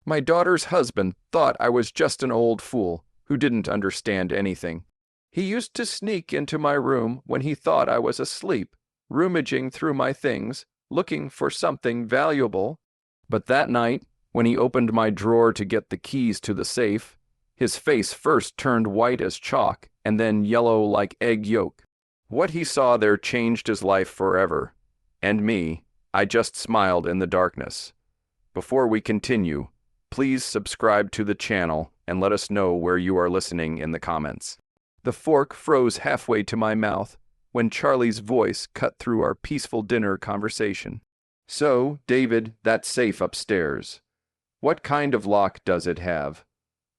My daughter's husband thought I was just an old fool who didn't understand anything. He used to sneak into my room when he thought I was asleep, rummaging through my things, looking for something valuable. But that night, when he opened my drawer to get the keys to the safe, his face first turned white as chalk and then yellow like egg yolk. What he saw there changed his life forever. And me, I just smiled in the darkness. Before we continue, please subscribe to the channel and let us know where you are listening in the comments. The fork froze halfway to my mouth when Charlie's voice cut through our peaceful dinner conversation. So, David, that safe upstairs. What kind of lock does it have?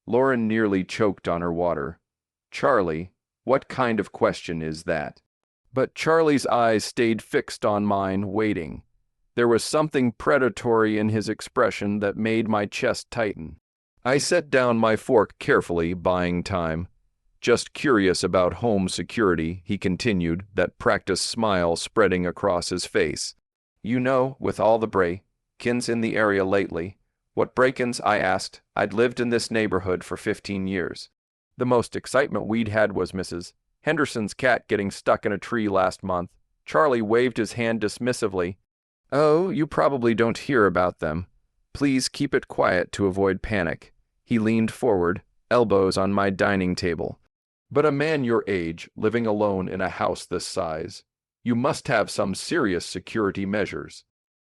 Lauren nearly choked on her water. Charlie, what kind of question is that? But Charlie's eyes stayed fixed on mine, waiting. There was something predatory in his expression that made my chest tighten. I set down my fork carefully, buying time. Just curious about home security, he continued, that practiced smile spreading across his face. You know, with all the break-ins in the area lately. What break-ins? I asked. I'd lived in this neighborhood for 15 years. The most excitement we'd had was Mrs. Henderson's cat getting stuck in a tree last month. Charlie waved his hand dismissively. Oh, you probably don't hear about them. Please keep it quiet to avoid panic. He leaned forward, elbows on my dining table. But a man your age, living alone in a house this size, you must have some serious security measures.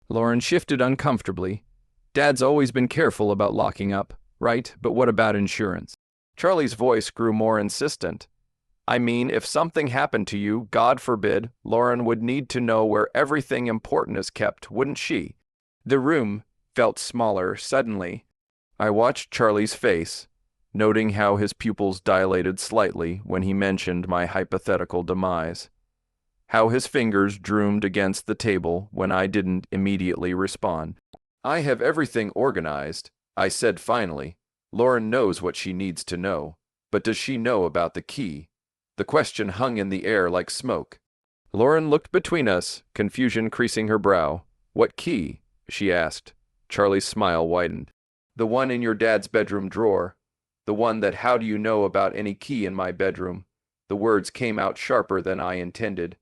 Lauren shifted uncomfortably. Dad's always been careful about locking up, right? But what about insurance? Charlie's voice grew more insistent. I mean, if something happened to you, God forbid, Lauren would need to know where everything important is kept, wouldn't she? The room felt smaller suddenly. I watched Charlie's face, noting how his pupils dilated slightly when he mentioned my hypothetical demise, how his fingers drummed against the table when I didn't immediately respond. I have everything organized, I said finally. Lauren knows what she needs to know, but does she know about the key? The question hung in the air like smoke. Lauren looked between us, confusion creasing her brow. What key? She asked. Charlie's smile widened. The one in your dad's bedroom drawer. The one that how do you know about any key in my bedroom? The words came out sharper than I intended.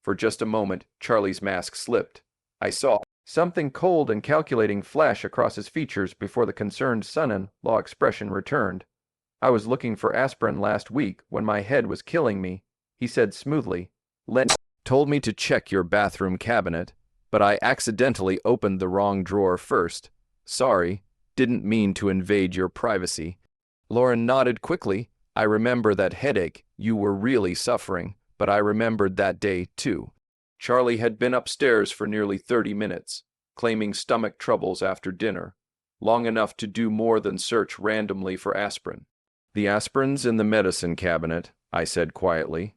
For just a moment, Charlie's mask slipped. I saw something cold and calculating flash across his features before the concerned son-in-law expression returned. I was looking for aspirin last week when my head was killing me, he said smoothly. Len told me to check your bathroom cabinet, but I accidentally opened the wrong drawer first. Sorry, didn't mean to invade your privacy. Lauren nodded quickly. I remember that headache. You were really suffering, but I remembered that day, too. Charlie had been upstairs for nearly 30 minutes, claiming stomach troubles after dinner, long enough to do more than search randomly for aspirin. The aspirin's in the medicine cabinet, I said quietly.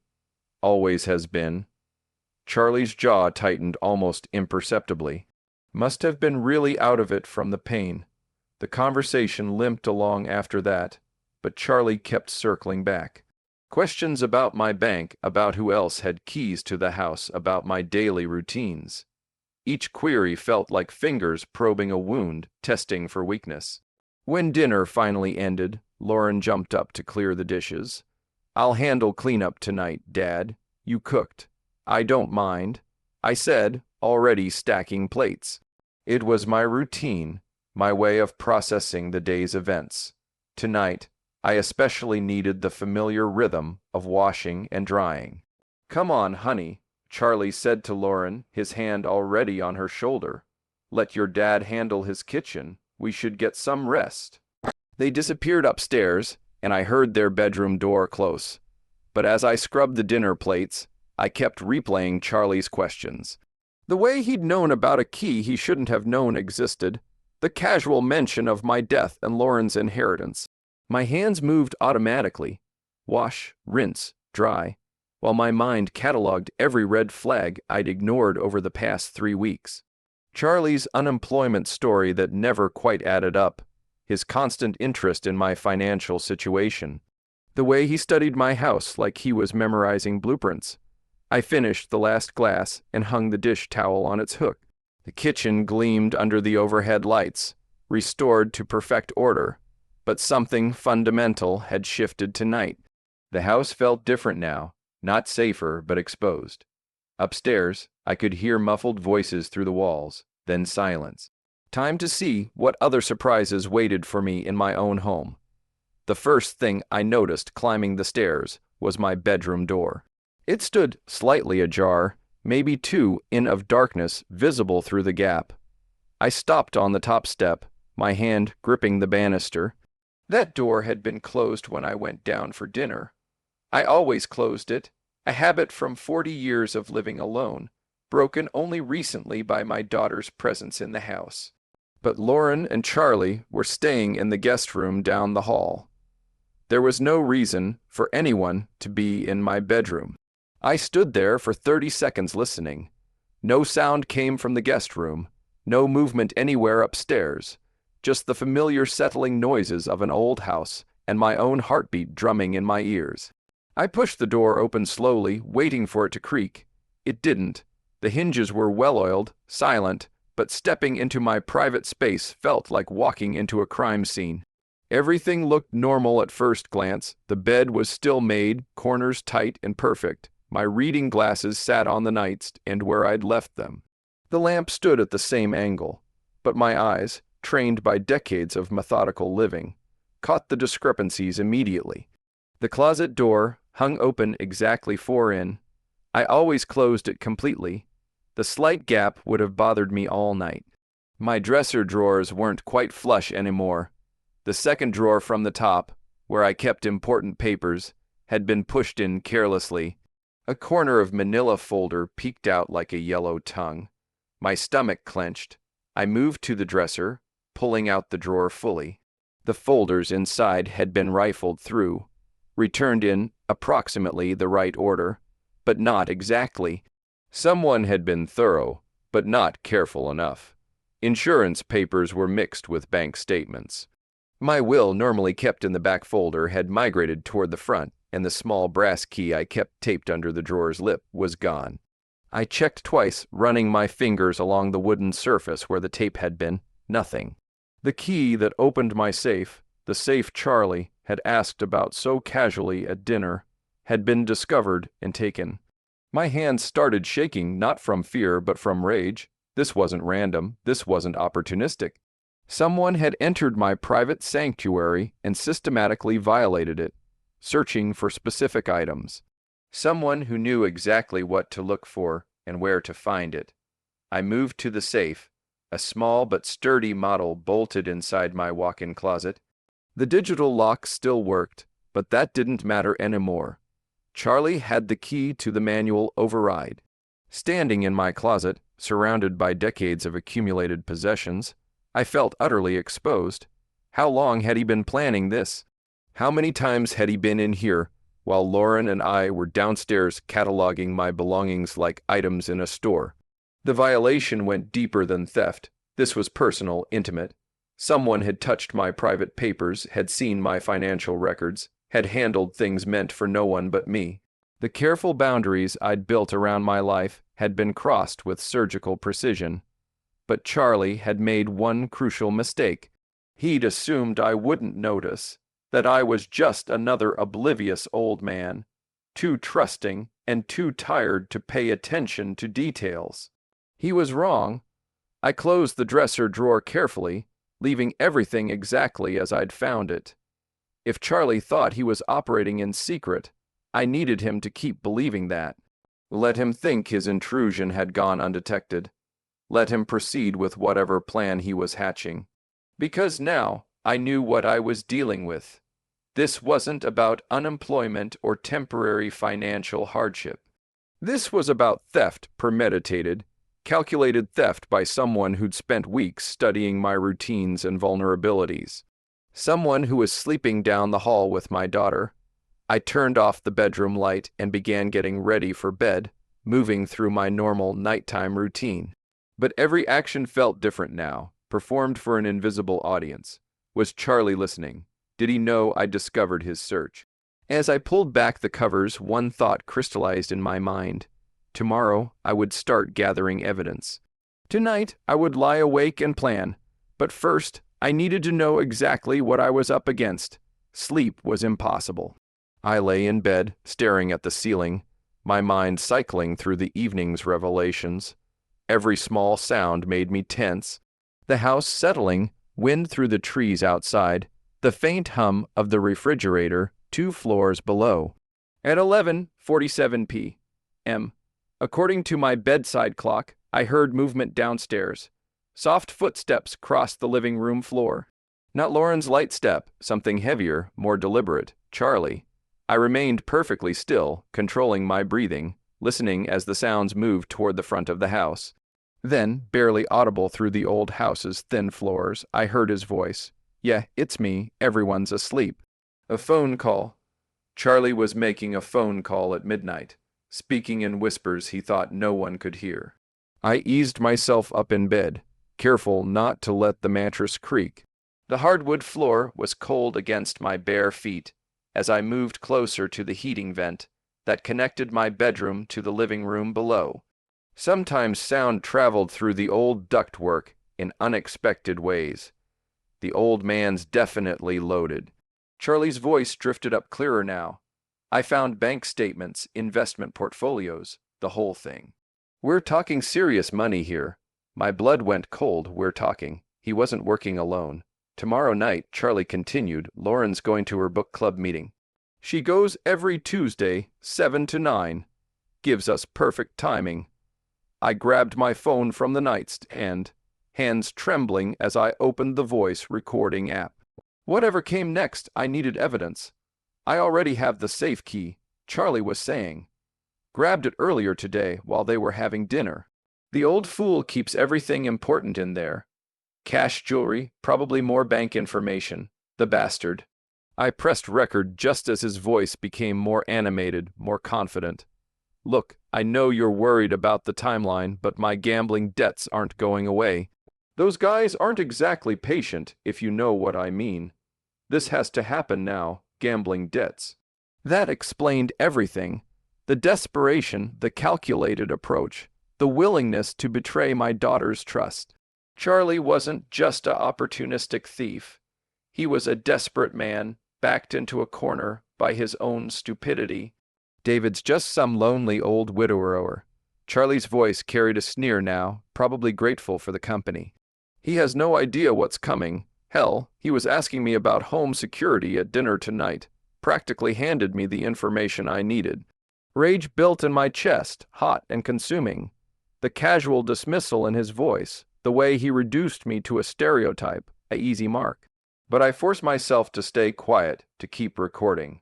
Always has been. Charlie's jaw tightened almost imperceptibly. Must have been really out of it from the pain. The conversation limped along after that, but Charlie kept circling back. Questions about my bank, about who else had keys to the house, about my daily routines. Each query felt like fingers probing a wound, testing for weakness. When dinner finally ended, Lauren jumped up to clear the dishes. I'll handle cleanup tonight, Dad. You cooked. I don't mind, I said, already stacking plates. It was my routine, my way of processing the day's events. Tonight, I especially needed the familiar rhythm of washing and drying. Come on, honey, Charlie said to Lauren, his hand already on her shoulder. Let your dad handle his kitchen. We should get some rest. They disappeared upstairs, and I heard their bedroom door close. But as I scrubbed the dinner plates, I kept replaying Charlie's questions. The way he'd known about a key he shouldn't have known existed, the casual mention of my death and Lauren's inheritance. My hands moved automatically. Wash, rinse, dry, while my mind cataloged every red flag I'd ignored over the past 3 weeks. Charlie's unemployment story that never quite added up, his constant interest in my financial situation, the way he studied my house like he was memorizing blueprints. I finished the last glass and hung the dish towel on its hook. The kitchen gleamed under the overhead lights. restored to perfect order, but something fundamental had shifted tonight. The house felt different now, not safer but exposed. Upstairs, I could hear muffled voices through the walls, then silence. Time to see what other surprises waited for me in my own home. The first thing I noticed climbing the stairs was my bedroom door. It stood slightly ajar, maybe 2 in of darkness visible through the gap. I stopped on the top step, my hand gripping the banister. That door had been closed when I went down for dinner. I always closed it, a habit from 40 years of living alone, broken only recently by my daughter's presence in the house. But Lauren and Charlie were staying in the guest room down the hall. There was no reason for anyone to be in my bedroom. I stood there for 30 seconds listening. No sound came from the guest room, no movement anywhere upstairs, just the familiar settling noises of an old house and my own heartbeat drumming in my ears. I pushed the door open slowly, waiting for it to creak. It didn't. The hinges were well-oiled, silent, but stepping into my private space felt like walking into a crime scene. Everything looked normal at first glance. The bed was still made, corners tight and perfect. My reading glasses sat on the nightstand where I'd left them. The lamp stood at the same angle, but my eyes, trained by decades of methodical living, caught the discrepancies immediately. The closet door hung open exactly 4 in. I always closed it completely. The slight gap would have bothered me all night. My dresser drawers weren't quite flush anymore. The second drawer from the top, where I kept important papers, had been pushed in carelessly. A corner of manila folder peeked out like a yellow tongue. My stomach clenched. I moved to the dresser, pulling out the drawer fully. The folders inside had been rifled through, returned in approximately the right order, but not exactly. Someone had been thorough, but not careful enough. Insurance papers were mixed with bank statements. My will, normally kept in the back folder, had migrated toward the front, and the small brass key I kept taped under the drawer's lip was gone. I checked twice, running my fingers along the wooden surface where the tape had been. Nothing. The key that opened my safe, the safe Charlie had asked about so casually at dinner, had been discovered and taken. My hands started shaking, not from fear but from rage. This wasn't random. This wasn't opportunistic. Someone had entered my private sanctuary and systematically violated it, searching for specific items. Someone who knew exactly what to look for and where to find it. I moved to the safe, a small but sturdy model bolted inside my walk-in closet. The digital lock still worked, but that didn't matter anymore. Charlie had the key to the manual override. Standing in my closet, surrounded by decades of accumulated possessions, I felt utterly exposed. How long had he been planning this? How many times had he been in here, while Lauren and I were downstairs cataloging my belongings like items in a store? The violation went deeper than theft. This was personal, intimate. Someone had touched my private papers, had seen my financial records, had handled things meant for no one but me. The careful boundaries I'd built around my life had been crossed with surgical precision. But Charlie had made one crucial mistake. He'd assumed I wouldn't notice, that I was just another oblivious old man, too trusting and too tired to pay attention to details. He was wrong. I closed the dresser drawer carefully, leaving everything exactly as I'd found it. If Charlie thought he was operating in secret, I needed him to keep believing that. Let him think his intrusion had gone undetected. Let him proceed with whatever plan he was hatching. Because now I knew what I was dealing with. This wasn't about unemployment or temporary financial hardship. This was about theft, premeditated, calculated theft by someone who'd spent weeks studying my routines and vulnerabilities. Someone who was sleeping down the hall with my daughter. I turned off the bedroom light and began getting ready for bed, moving through my normal nighttime routine. But every action felt different now, performed for an invisible audience. Was Charlie listening? Did he know I discovered his search? As I pulled back the covers, one thought crystallized in my mind. Tomorrow, I would start gathering evidence. Tonight, I would lie awake and plan. But first, I needed to know exactly what I was up against. Sleep was impossible. I lay in bed, staring at the ceiling, my mind cycling through the evening's revelations. Every small sound made me tense. The house settling, wind through the trees outside, the faint hum of the refrigerator 2 floors below. At 11:47 p.m., according to my bedside clock, I heard movement downstairs. Soft footsteps crossed the living room floor. Not Lauren's light step, something heavier, more deliberate, Charlie. I remained perfectly still, controlling my breathing, listening as the sounds moved toward the front of the house. Then, barely audible through the old house's thin floors, I heard his voice. "Yeah, it's me. Everyone's asleep." A phone call. Charlie was making a phone call at midnight, speaking in whispers he thought no one could hear. I eased myself up in bed, careful not to let the mattress creak. The hardwood floor was cold against my bare feet as I moved closer to the heating vent that connected my bedroom to the living room below. Sometimes sound traveled through the old ductwork in unexpected ways. The old man's definitely loaded. Charlie's voice drifted up clearer now. I found bank statements, investment portfolios, the whole thing. "We're talking serious money here." My blood went cold. "We're talking." He wasn't working alone. "Tomorrow night," Charlie continued, "Lauren's going to her book club meeting. She goes every Tuesday, 7 to 9. Gives us perfect timing." I grabbed my phone from the nightstand, hands trembling as I opened the voice recording app. Whatever came next, I needed evidence. "I already have the safe key," Charlie was saying. "Grabbed it earlier today while they were having dinner. The old fool keeps everything important in there. Cash, jewelry, probably more bank information. The bastard." I pressed record just as his voice became more animated, more confident. "Look, I know you're worried about the timeline, but my gambling debts aren't going away. Those guys aren't exactly patient, if you know what I mean. This has to happen now, gambling debts." That explained everything. The desperation, the calculated approach, the willingness to betray my daughter's trust. Charlie wasn't just an opportunistic thief. He was a desperate man, backed into a corner by his own stupidity. "David's just some lonely old widower." Charlie's voice carried a sneer now, probably grateful for the company. "He has no idea what's coming. Hell, he was asking me about home security at dinner tonight. Practically handed me the information I needed." Rage built in my chest, hot and consuming. The casual dismissal in his voice, the way he reduced me to a stereotype, an easy mark. But I forced myself to stay quiet, to keep recording.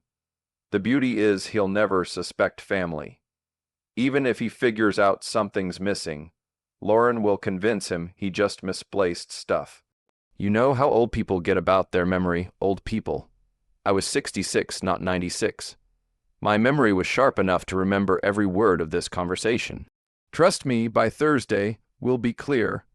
The beauty is he'll never suspect family. Even if he figures out something's missing, Lauren will convince him he just misplaced stuff. You know how old people get about their memory, old people. I was 66, not 96. My memory was sharp enough to remember every word of this conversation. "Trust me, by Thursday, we'll be clear.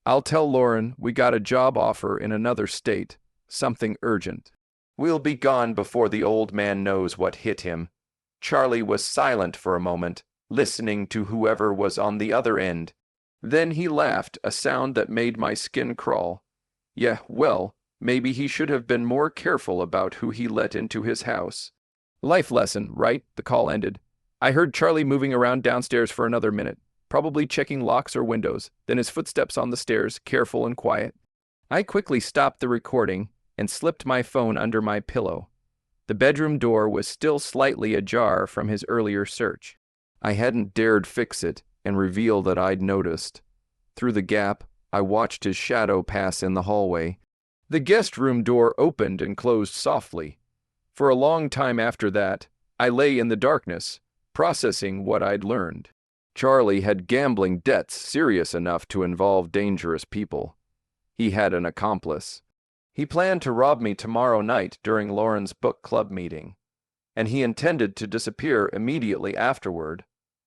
I'll tell Lauren we got a job offer in another state, something urgent. We'll be gone before the old man knows what hit him." Charlie was silent for a moment, listening to whoever was on the other end. Then he laughed, a sound that made my skin crawl. "Yeah, well, maybe he should have been more careful about who he let into his house." Life lesson, right? The call ended. I heard Charlie moving around downstairs for another minute, probably checking locks or windows, then his footsteps on the stairs, careful and quiet. I quickly stopped the recording and slipped my phone under my pillow. The bedroom door was still slightly ajar from his earlier search. I hadn't dared fix it and reveal that I'd noticed. Through the gap, I watched his shadow pass in the hallway. The guest room door opened and closed softly. For a long time after that, I lay in the darkness, processing what I'd learned. Charlie had gambling debts serious enough to involve dangerous people. He had an accomplice. He planned to rob me tomorrow night during Lauren's book club meeting, and he intended to disappear immediately afterward,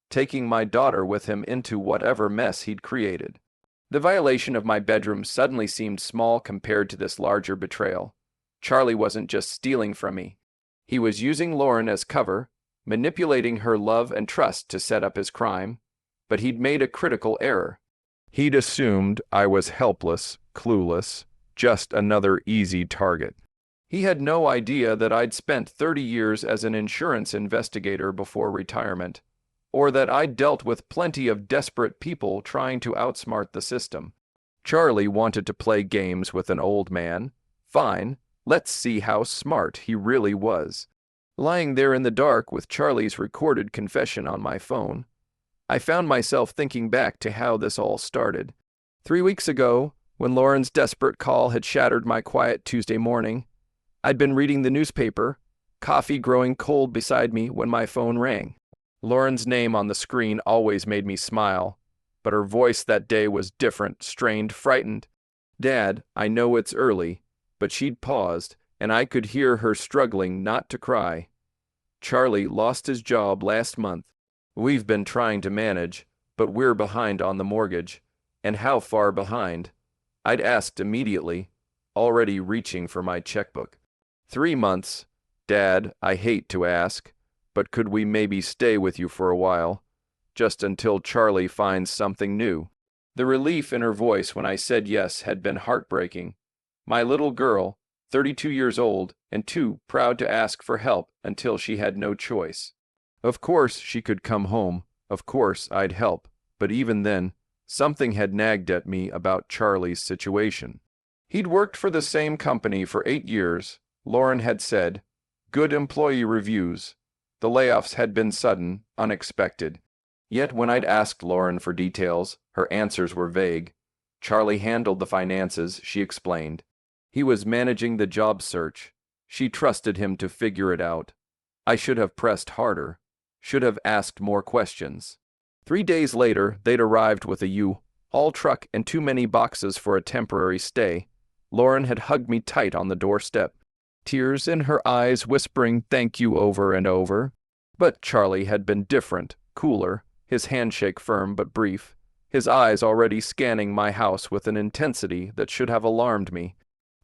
taking my daughter with him into whatever mess he'd created. The violation of my bedroom suddenly seemed small compared to this larger betrayal. Charlie wasn't just stealing from me. He was using Lauren as cover, manipulating her love and trust to set up his crime, but he'd made a critical error. He'd assumed I was helpless, clueless, just another easy target. He had no idea that I'd spent 30 years as an insurance investigator before retirement, or that I'd dealt with plenty of desperate people trying to outsmart the system. Charlie wanted to play games with an old man. Fine, let's see how smart he really was. Lying there in the dark with Charlie's recorded confession on my phone, I found myself thinking back to how this all started. 3 weeks ago, when Lauren's desperate call had shattered my quiet Tuesday morning, I'd been reading the newspaper, coffee growing cold beside me when my phone rang. Lauren's name on the screen always made me smile, but her voice that day was different, strained, frightened. "Dad, I know it's early," but she'd paused, and I could hear her struggling not to cry. "Charlie lost his job last month. We've been trying to manage, but we're behind on the mortgage." "And how far behind?" I'd asked immediately, already reaching for my checkbook. 3 months. "Dad, I hate to ask, but could we maybe stay with you for a while? Just until Charlie finds something new." The relief in her voice when I said yes had been heartbreaking. My little girl, 32 years old, and too proud to ask for help until she had no choice. Of course she could come home, of course I'd help, but even then, something had nagged at me about Charlie's situation. He'd worked for the same company for 8 years, Lauren had said, good employee reviews. The layoffs had been sudden, unexpected. Yet when I'd asked Lauren for details, her answers were vague. Charlie handled the finances, she explained. He was managing the job search. She trusted him to figure it out. I should have pressed harder, should have asked more questions. 3 days later, they'd arrived with a U-Haul truck and too many boxes for a temporary stay. Lauren had hugged me tight on the doorstep, tears in her eyes whispering thank you over and over. But Charlie had been different, cooler, his handshake firm but brief, his eyes already scanning my house with an intensity that should have alarmed me.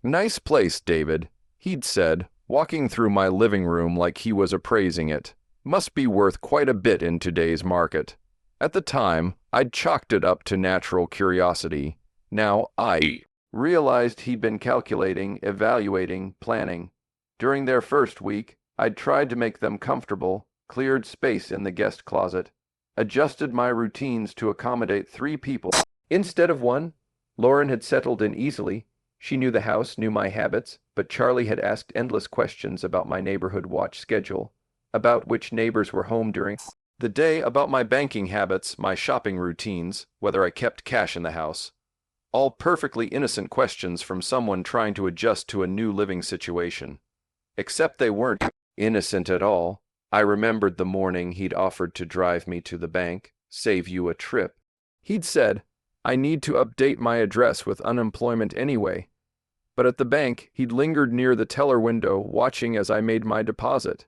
"Nice place, David," he'd said, walking through my living room like he was appraising it. "Must be worth quite a bit in today's market." At the time, I'd chalked it up to natural curiosity. Now I realized he'd been calculating, evaluating, planning. During their first week, I'd tried to make them comfortable, cleared space in the guest closet, adjusted my routines to accommodate 3 people instead of 1. Lauren had settled in easily. She knew the house, knew my habits, but Charlie had asked endless questions about my neighborhood watch schedule, about which neighbors were home during the day, about my banking habits, my shopping routines, whether I kept cash in the house. All perfectly innocent questions from someone trying to adjust to a new living situation. Except they weren't innocent at all. I remembered the morning he'd offered to drive me to the bank, save you a trip. He'd said, I need to update my address with unemployment anyway. But at the bank, he'd lingered near the teller window, watching as I made my deposit.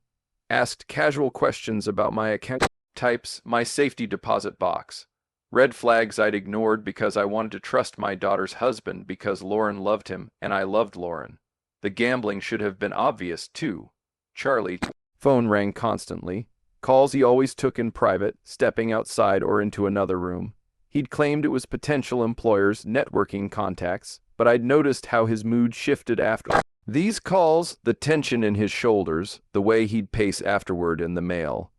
Asked casual questions about my account types, my safety deposit box. Red flags I'd ignored because I wanted to trust my daughter's husband because Lauren loved him and I loved Lauren. The gambling should have been obvious, too. Charlie. Phone rang constantly. Calls he always took in private, stepping outside or into another room. He'd claimed it was potential employers' networking contacts, but I'd noticed how his mood shifted after these calls, the tension in his shoulders, the way he'd pace afterward in the mail.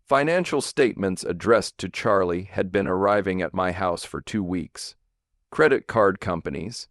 Financial statements addressed to Charlie had been arriving at my house for 2 weeks. Credit card companies,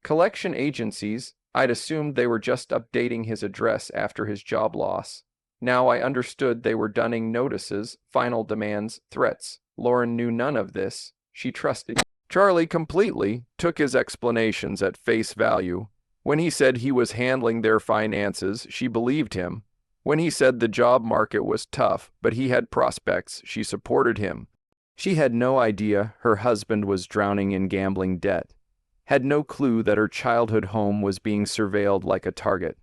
collection agencies, I'd assumed they were just updating his address after his job loss. Now I understood they were dunning notices, final demands, threats. Lauren knew none of this. She trusted Charlie completely, took his explanations at face value. When he said he was handling their finances, she believed him. When he said the job market was tough, but he had prospects, she supported him. She had no idea her husband was drowning in gambling debt. Had no clue that her childhood home was being surveilled like a target.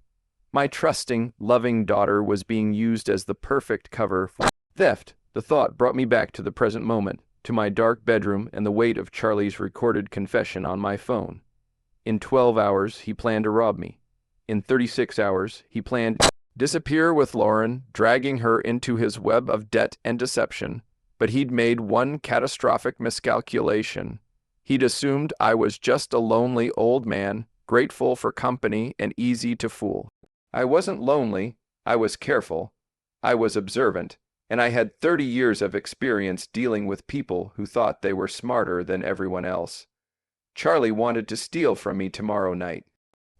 My trusting, loving daughter was being used as the perfect cover for theft. The thought brought me back to the present moment, to my dark bedroom and the weight of Charlie's recorded confession on my phone. In 12 hours, he planned to rob me. In 36 hours, he planned to disappear with Lauren, dragging her into his web of debt and deception. But he'd made one catastrophic miscalculation. He'd assumed I was just a lonely old man, grateful for company and easy to fool. I wasn't lonely, I was careful, I was observant, and I had 30 years of experience dealing with people who thought they were smarter than everyone else. Charlie wanted to steal from me tomorrow night.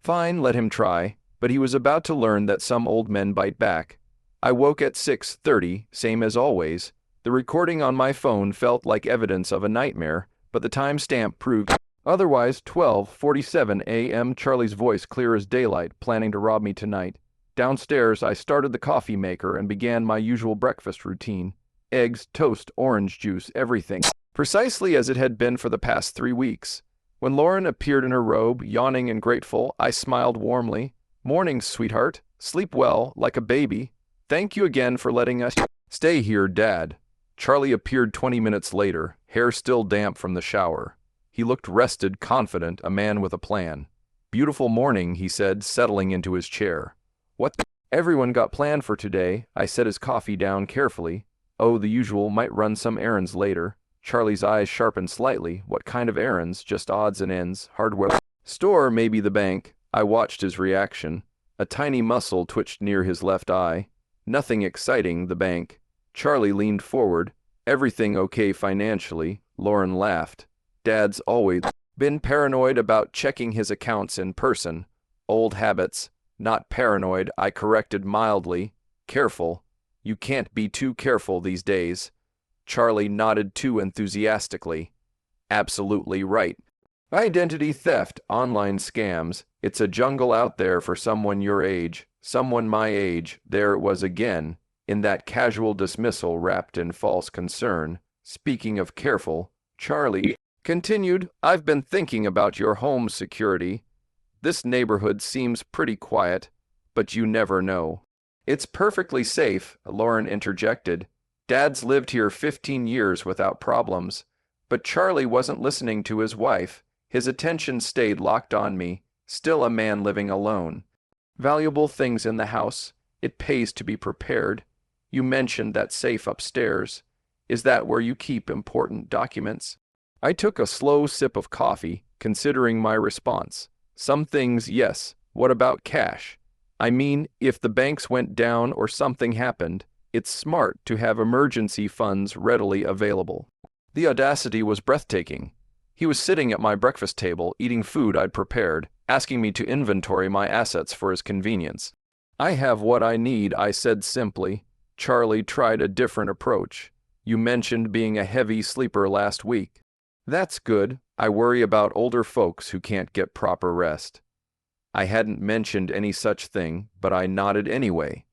Fine, let him try, but he was about to learn that some old men bite back. I woke at 6:30, same as always. The recording on my phone felt like evidence of a nightmare, but the timestamp proved otherwise. 12:47 a.m. Charlie's voice clear as daylight, planning to rob me tonight. Downstairs, I started the coffee maker and began my usual breakfast routine. Eggs, toast, orange juice, everything. Precisely as it had been for the past 3 weeks. When Lauren appeared in her robe, yawning and grateful, I smiled warmly. Morning, sweetheart. Sleep well, like a baby. Thank you again for letting us stay here, Dad. Charlie appeared 20 minutes later, hair still damp from the shower. He looked rested, confident, a man with a plan. Beautiful morning, he said, settling into his chair. What the? Everyone got planned for today. I set his coffee down carefully. Oh, the usual, might run some errands later. Charlie's eyes sharpened slightly. What kind of errands? Just odds and ends, hardware. Store, maybe the bank. I watched his reaction. A tiny muscle twitched near his left eye. Nothing exciting, the bank. Charlie leaned forward. Everything okay financially? Lauren laughed. Dad's always been paranoid about checking his accounts in person. Old habits. Not paranoid, I corrected mildly. Careful. You can't be too careful these days. Charlie nodded too enthusiastically. Absolutely right. Identity theft, online scams. It's a jungle out there for someone your age, someone my age. There it was again, in that casual dismissal wrapped in false concern. Speaking of careful, Charlie continued, I've been thinking about your home security. This neighborhood seems pretty quiet, but you never know. It's perfectly safe, Lauren interjected. Dad's lived here 15 years without problems. But Charlie wasn't listening to his wife. His attention stayed locked on me, still a man living alone. Valuable things in the house. It pays to be prepared. You mentioned that safe upstairs. Is that where you keep important documents? I took a slow sip of coffee, considering my response. Some things, yes. What about cash? I mean, if the banks went down or something happened, it's smart to have emergency funds readily available. The audacity was breathtaking. He was sitting at my breakfast table, eating food I'd prepared, asking me to inventory my assets for his convenience. I have what I need, I said simply. Charlie tried a different approach. You mentioned being a heavy sleeper last week. That's good. I worry about older folks who can't get proper rest. I hadn't mentioned any such thing, but I nodded anyway.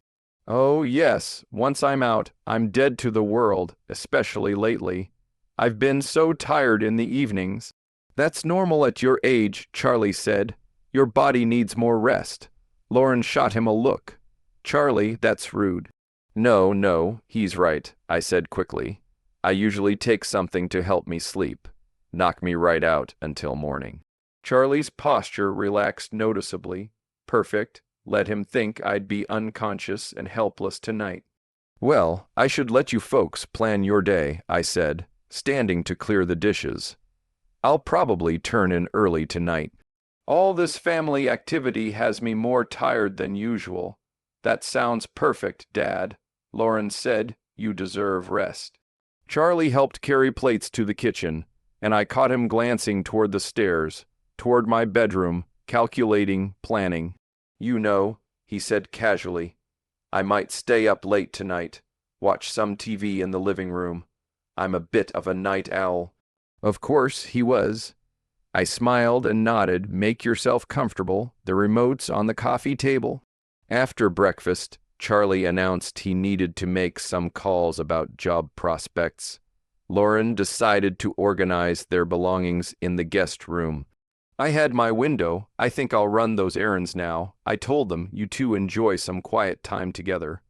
Oh, yes, once I'm out, I'm dead to the world, especially lately. I've been so tired in the evenings. That's normal at your age, Charlie said. Your body needs more rest. Lauren shot him a look. Charlie, that's rude. No, he's right, I said quickly. I usually take something to help me sleep. Knock me right out until morning. Charlie's posture relaxed noticeably. Perfect. Let him think I'd be unconscious and helpless tonight. Well, I should let you folks plan your day, I said, standing to clear the dishes. I'll probably turn in early tonight. All this family activity has me more tired than usual. That sounds perfect, Dad. Lauren said, you deserve rest. Charlie helped carry plates to the kitchen, and I caught him glancing toward the stairs, toward my bedroom, calculating, planning. You know, he said casually, I might stay up late tonight, watch some TV in the living room. I'm a bit of a night owl. Of course he was. I smiled and nodded. Make yourself comfortable. The remote's on the coffee table. After breakfast, Charlie announced he needed to make some calls about job prospects. Lauren decided to organize their belongings in the guest room. I had my window. I think I'll run those errands now. I told them, you two enjoy some quiet time together.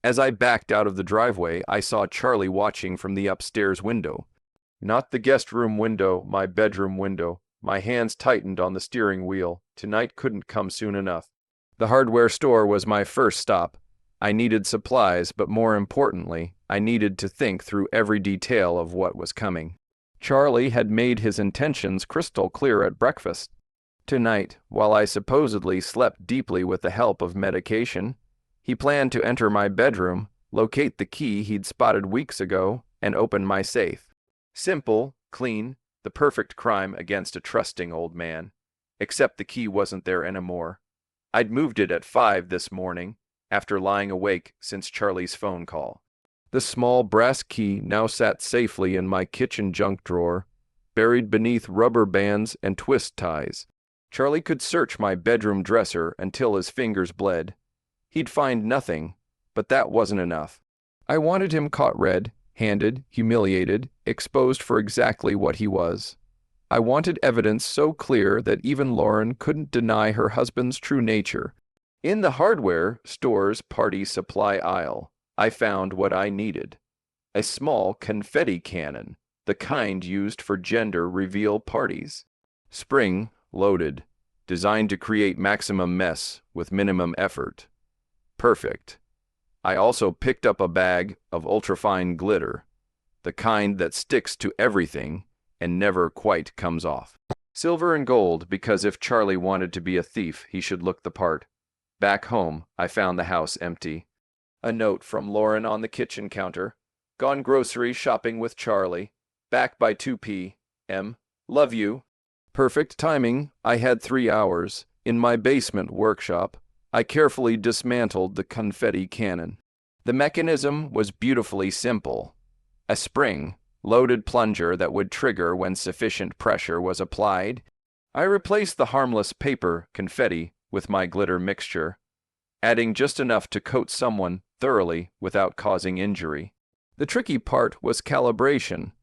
As I backed out of the driveway, I saw Charlie watching from the upstairs window. Not the guest room window, my bedroom window. My hands tightened on the steering wheel. Tonight couldn't come soon enough. The hardware store was my first stop. I needed supplies, but more importantly, I needed to think through every detail of what was coming. Charlie had made his intentions crystal clear at breakfast. Tonight, while I supposedly slept deeply with the help of medication, he planned to enter my bedroom, locate the key he'd spotted weeks ago, and open my safe. Simple, clean, the perfect crime against a trusting old man. Except the key wasn't there anymore. I'd moved it at 5 this morning, after lying awake since Charlie's phone call. The small brass key now sat safely in my kitchen junk drawer, buried beneath rubber bands and twist ties. Charlie could search my bedroom dresser until his fingers bled. He'd find nothing, but that wasn't enough. I wanted him caught red-handed, humiliated, exposed for exactly what he was. I wanted evidence so clear that even Lauren couldn't deny her husband's true nature. In the hardware store's party supply aisle, I found what I needed. A small confetti cannon, the kind used for gender reveal parties. Spring loaded, designed to create maximum mess with minimum effort. Perfect. I also picked up a bag of ultrafine glitter, the kind that sticks to everything and never quite comes off. Silver and gold, because if Charlie wanted to be a thief, he should look the part. Back home, I found the house empty. A note from Lauren on the kitchen counter. Gone grocery shopping with Charlie. Back by 2 p.m. Love you. Perfect timing. I had 3 hours. In my basement workshop, I carefully dismantled the confetti cannon. The mechanism was beautifully simple. A spring-loaded plunger that would trigger when sufficient pressure was applied. I replaced the harmless paper confetti with my glitter mixture, adding just enough to coat someone thoroughly without causing injury. The tricky part was calibration.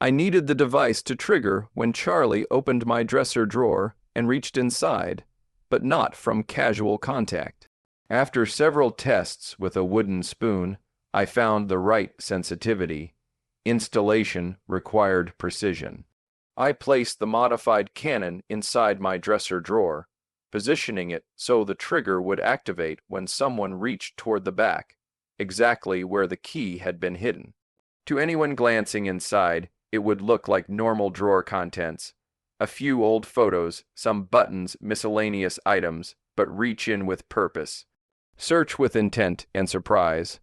I needed the device to trigger when Charlie opened my dresser drawer and reached inside, but not from casual contact. After several tests with a wooden spoon, I found the right sensitivity. Installation required precision. I placed the modified cannon inside my dresser drawer, positioning it so the trigger would activate when someone reached toward the back, exactly where the key had been hidden. To anyone glancing inside, it would look like normal drawer contents. A few old photos, some buttons, miscellaneous items, but reach in with purpose. Search with intent and surprise.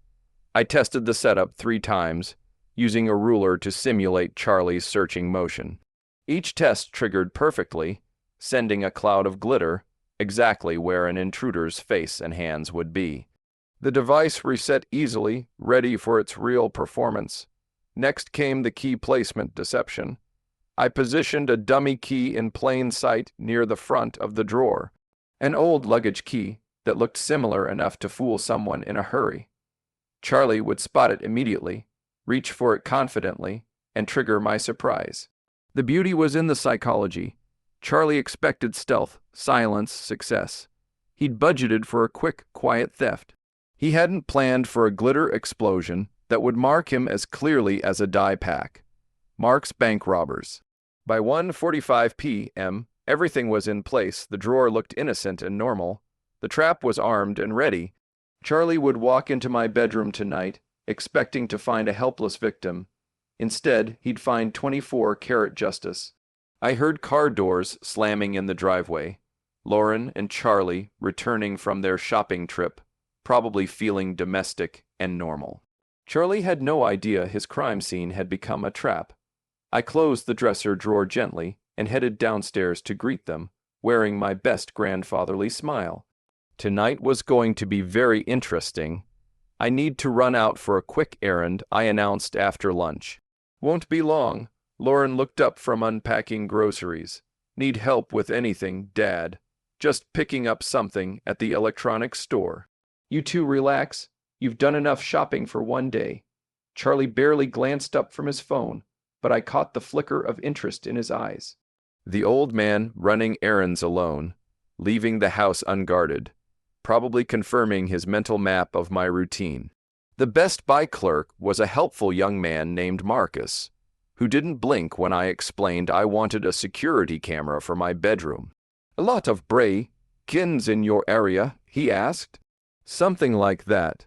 I tested the setup 3 times, using a ruler to simulate Charlie's searching motion. Each test triggered perfectly, sending a cloud of glitter exactly where an intruder's face and hands would be. The device reset easily, ready for its real performance. Next came the key placement deception. I positioned a dummy key in plain sight near the front of the drawer, an old luggage key that looked similar enough to fool someone in a hurry. Charlie would spot it immediately, reach for it confidently, and trigger my surprise. The beauty was in the psychology. Charlie expected stealth, silence, success. He'd budgeted for a quick, quiet theft. He hadn't planned for a glitter explosion that would mark him as clearly as a die pack. Mark's bank robbers. By 1:45 p.m., everything was in place. The drawer looked innocent and normal. The trap was armed and ready. Charlie would walk into my bedroom tonight, expecting to find a helpless victim. Instead, he'd find 24-karat justice. I heard car doors slamming in the driveway. Lauren and Charlie returning from their shopping trip, probably feeling domestic and normal. Charlie had no idea his crime scene had become a trap. I closed the dresser drawer gently and headed downstairs to greet them, wearing my best grandfatherly smile. Tonight was going to be very interesting. I need to run out for a quick errand, I announced after lunch. Won't be long. Lauren looked up from unpacking groceries. Need help with anything, Dad? Just picking up something at the electronics store. You two relax. You've done enough shopping for one day. Charlie barely glanced up from his phone, but I caught the flicker of interest in his eyes. The old man running errands alone, leaving the house unguarded, probably confirming his mental map of my routine. The Best Buy clerk was a helpful young man named Marcus, who didn't blink when I explained I wanted a security camera for my bedroom. A lot of break-ins in your area, he asked. Something like that.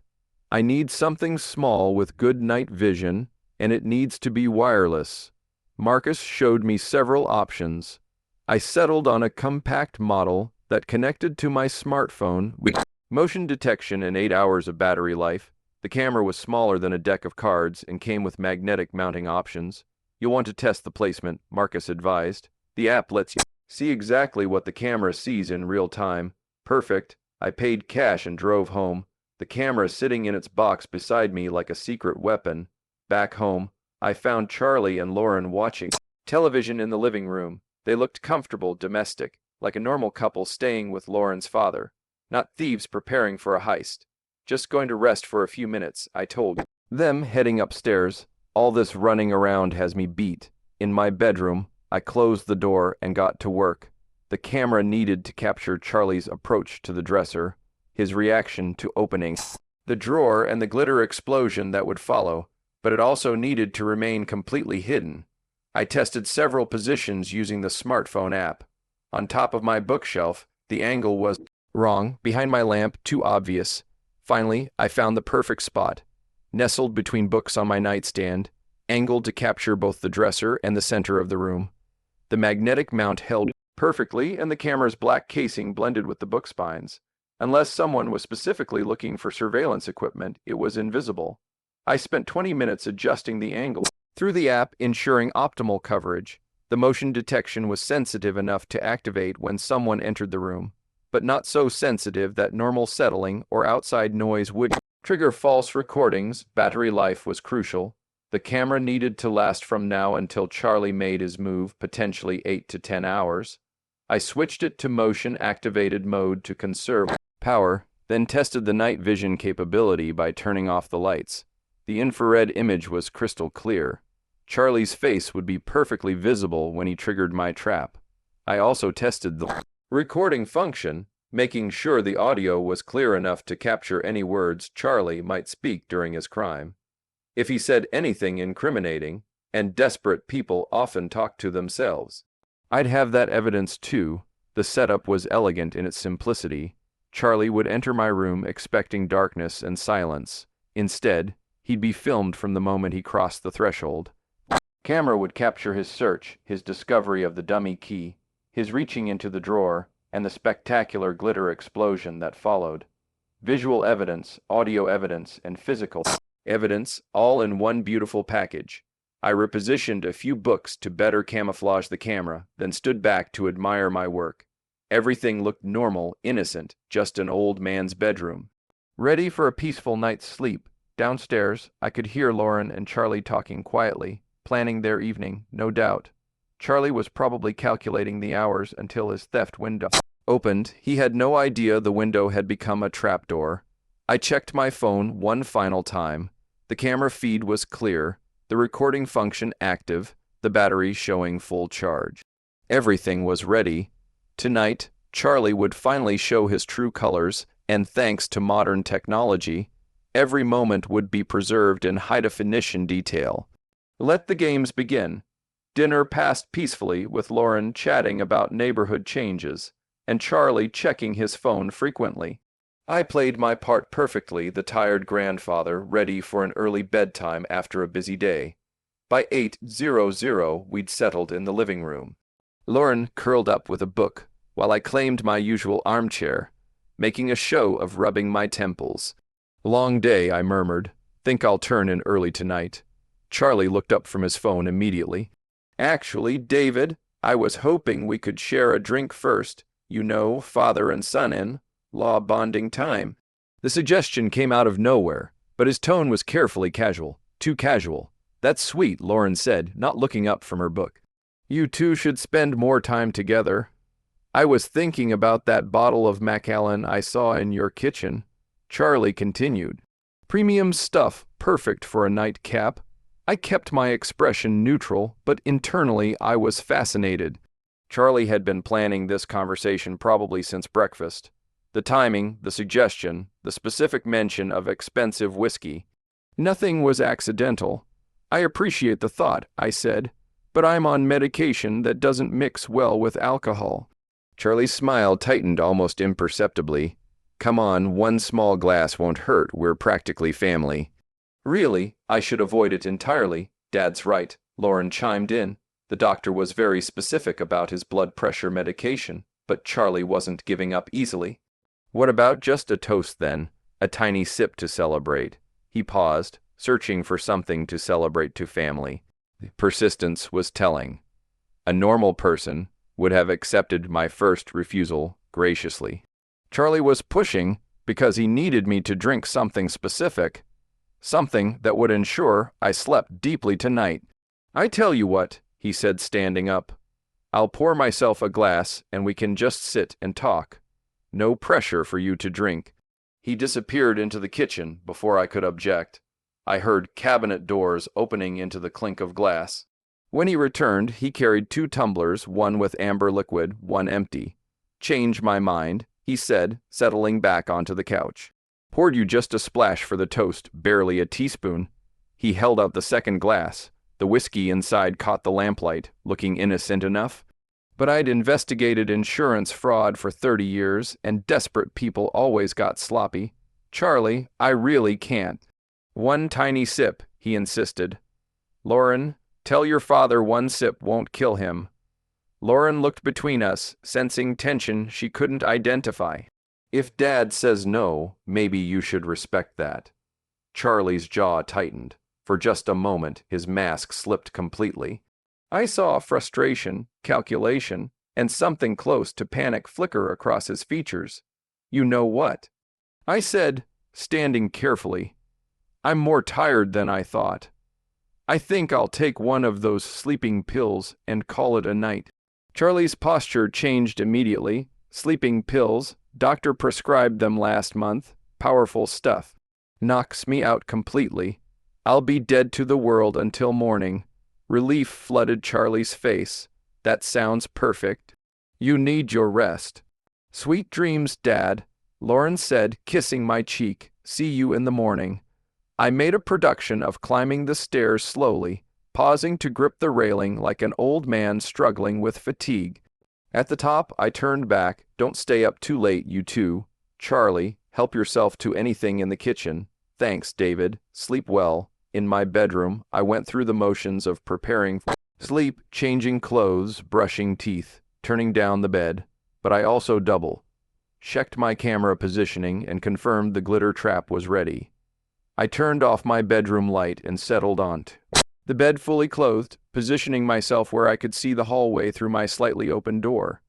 I need something small with good night vision, and it needs to be wireless. Marcus showed me several options. I settled on a compact model that connected to my smartphone with motion detection and 8 hours of battery life. The camera was smaller than a deck of cards and came with magnetic mounting options. You'll want to test the placement, Marcus advised. The app lets you see exactly what the camera sees in real time. Perfect. I paid cash and drove home, the camera sitting in its box beside me like a secret weapon. Back home, I found Charlie and Lauren watching television in the living room. They looked comfortable, domestic, like a normal couple staying with Lauren's father. Not thieves preparing for a heist. Just going to rest for a few minutes, I told them, heading upstairs. All this running around has me beat. In my bedroom, I closed the door and got to work. The camera needed to capture Charlie's approach to the dresser, his reaction to opening the drawer and the glitter explosion that would follow, but it also needed to remain completely hidden. I tested several positions using the smartphone app. On top of my bookshelf, the angle was wrong, behind my lamp, too obvious. Finally, I found the perfect spot, nestled between books on my nightstand, angled to capture both the dresser and the center of the room. The magnetic mount held perfectly, and the camera's black casing blended with the book spines. Unless someone was specifically looking for surveillance equipment, it was invisible. I spent 20 minutes adjusting the angle through the app, ensuring optimal coverage. The motion detection was sensitive enough to activate when someone entered the room, but not so sensitive that normal settling or outside noise would trigger false recordings. Battery life was crucial. The camera needed to last from now until Charlie made his move, potentially 8 to 10 hours. I switched it to motion-activated mode to conserve power, then tested the night vision capability by turning off the lights. The infrared image was crystal clear. Charlie's face would be perfectly visible when he triggered my trap. I also tested the recording function, making sure the audio was clear enough to capture any words Charlie might speak during his crime. If he said anything incriminating, and desperate people often talk to themselves, I'd have that evidence too. The setup was elegant in its simplicity. Charlie would enter my room expecting darkness and silence. Instead, he'd be filmed from the moment he crossed the threshold. Camera would capture his search, his discovery of the dummy key, his reaching into the drawer, and the spectacular glitter explosion that followed. Visual evidence, audio evidence, and physical evidence, all in one beautiful package. I repositioned a few books to better camouflage the camera, then stood back to admire my work. Everything looked normal, innocent, just an old man's bedroom. Ready for a peaceful night's sleep. Downstairs, I could hear Lauren and Charlie talking quietly, planning their evening, no doubt. Charlie was probably calculating the hours until his theft window opened. He had no idea the window had become a trapdoor. I checked my phone one final time. The camera feed was clear, the recording function active, the battery showing full charge. Everything was ready. Tonight, Charlie would finally show his true colors, and thanks to modern technology, every moment would be preserved in high-definition detail. Let the games begin. Dinner passed peacefully, with Lauren chatting about neighborhood changes, and Charlie checking his phone frequently. I played my part perfectly, the tired grandfather, ready for an early bedtime after a busy day. By 8:00, we'd settled in the living room. Lauren curled up with a book, while I claimed my usual armchair, making a show of rubbing my temples. "Long day," I murmured. "Think I'll turn in early tonight." Charlie looked up from his phone immediately. "Actually, David, I was hoping we could share a drink first. You know, father and son in law bonding time." The suggestion came out of nowhere, but his tone was carefully casual. Too casual. "That's sweet," Lauren said, not looking up from her book. "You two should spend more time together. I was thinking about that bottle of Macallan I saw in your kitchen," Charlie continued. "Premium stuff, perfect for a nightcap." I kept my expression neutral, but internally I was fascinated. Charlie had been planning this conversation probably since breakfast. The timing, the suggestion, the specific mention of expensive whiskey. Nothing was accidental. "I appreciate the thought," I said, "but I'm on medication that doesn't mix well with alcohol." Charlie's smile tightened almost imperceptibly. "Come on, one small glass won't hurt. We're practically family." "Really, I should avoid it entirely." "Dad's right," Lauren chimed in. The doctor was very specific about his blood pressure medication, but Charlie wasn't giving up easily. What about just a toast then? A tiny sip to celebrate. He paused, searching for something to celebrate to family. Persistence was telling. A normal person would have accepted my first refusal graciously. Charlie was pushing because he needed me to drink something specific, something that would ensure I slept deeply tonight. I tell you what, he said, standing up. I'll pour myself a glass and we can just sit and talk. No pressure for you to drink. He disappeared into the kitchen before I could object. I heard cabinet doors opening into the clink of glass. When he returned, he carried 2 tumblers, one with amber liquid, one empty. Change my mind, he said, settling back onto the couch. Poured you just a splash for the toast, barely a teaspoon. He held out the second glass. The whiskey inside caught the lamplight, looking innocent enough. But I'd investigated insurance fraud for 30 years, and desperate people always got sloppy. Charlie, I really can't. One tiny sip, he insisted. Lauren, tell your father one sip won't kill him. Lauren looked between us, sensing tension she couldn't identify. If Dad says no, maybe you should respect that. Charlie's jaw tightened. For just a moment, his mask slipped completely. I saw frustration, calculation, and something close to panic flicker across his features. You know what? I said, standing carefully. I'm more tired than I thought. I think I'll take one of those sleeping pills and call it a night. Charlie's posture changed immediately. Sleeping pills, doctor prescribed them last month. Powerful stuff. Knocks me out completely. I'll be dead to the world until morning. Relief flooded Charlie's face. That sounds perfect. You need your rest. Sweet dreams, Dad, Lauren said, kissing my cheek. See you in the morning. I made a production of climbing the stairs slowly, pausing to grip the railing like an old man struggling with fatigue. At the top, I turned back. Don't stay up too late, you two. Charlie, help yourself to anything in the kitchen. Thanks, David. Sleep well. In my bedroom, I went through the motions of preparing for sleep, changing clothes, brushing teeth, turning down the bed. But I also checked my camera positioning and confirmed the glitter trap was ready. I turned off my bedroom light and settled onto the bed fully clothed, positioning myself where I could see the hallway through my slightly open door.